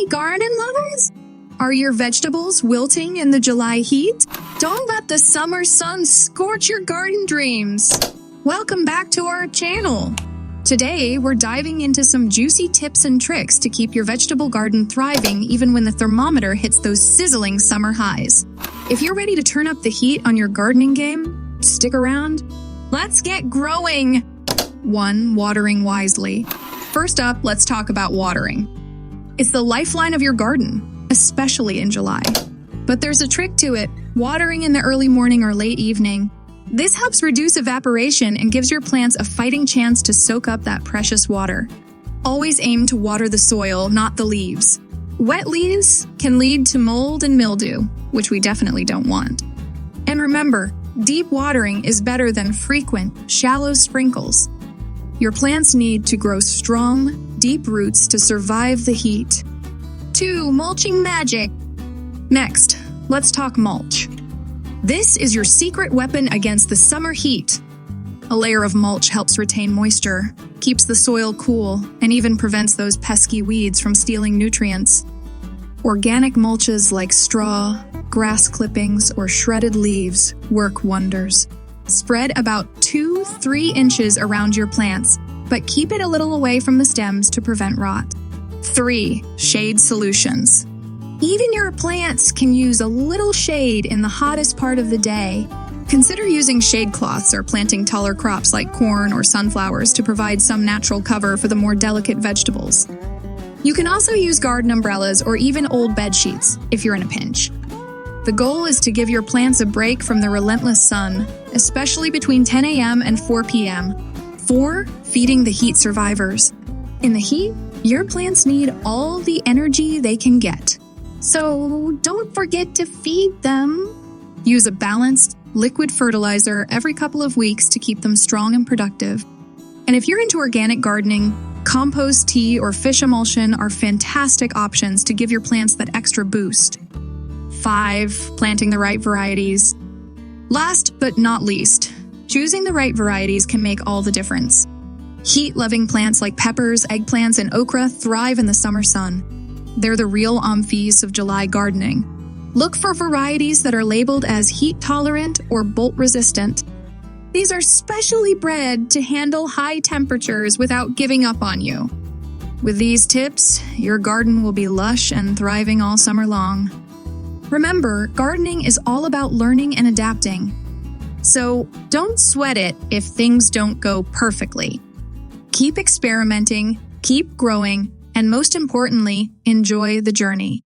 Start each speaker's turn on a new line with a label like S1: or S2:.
S1: Hey, garden lovers! Are your vegetables wilting in the July heat? Don't let the summer sun scorch your garden dreams. Welcome back to our channel. Today, we're diving into some juicy tips and tricks to keep your vegetable garden thriving even when the thermometer hits those sizzling summer highs. If you're ready to turn up the heat on your gardening game, stick around. Let's get growing! 1. Watering wisely. First up, let's talk about watering. It's the lifeline of your garden, especially in July. But there's a trick to it: watering in the early morning or late evening. This helps reduce evaporation and gives your plants a fighting chance to soak up that precious water. Always aim to water the soil, not the leaves. Wet leaves can lead to mold and mildew, which we definitely don't want. And remember, deep watering is better than frequent, shallow sprinkles. Your plants need to grow strong, deep roots to survive the heat. 2. Mulching Magic. Next, let's talk mulch. This is your secret weapon against the summer heat. A layer of mulch helps retain moisture, keeps the soil cool, and even prevents those pesky weeds from stealing nutrients. Organic mulches like straw, grass clippings, or shredded leaves work wonders. Spread about 2-3 inches around your plants, but keep it a little away from the stems to prevent rot. 3. Shade solutions. Even your plants can use a little shade in the hottest part of the day. Consider using shade cloths or planting taller crops like corn or sunflowers to provide some natural cover for the more delicate vegetables. You can also use garden umbrellas or even old bed sheets if you're in a pinch. The goal is to give your plants a break from the relentless sun, especially between 10 a.m. and 4 p.m. 4. Feeding the heat survivors. In the heat, your plants need all the energy they can get. So don't forget to feed them. Use a balanced, liquid fertilizer every couple of weeks to keep them strong and productive. And if you're into organic gardening, compost tea or fish emulsion are fantastic options to give your plants that extra boost. 5. Planting the right varieties. Last but not least, choosing the right varieties can make all the difference. Heat-loving plants like peppers, eggplants, and okra thrive in the summer sun. They're the real amphibians of July gardening. Look for varieties that are labeled as heat-tolerant or bolt-resistant. These are specially bred to handle high temperatures without giving up on you. With these tips, your garden will be lush and thriving all summer long. Remember, gardening is all about learning and adapting. So don't sweat it if things don't go perfectly. Keep experimenting, keep growing, and most importantly, enjoy the journey.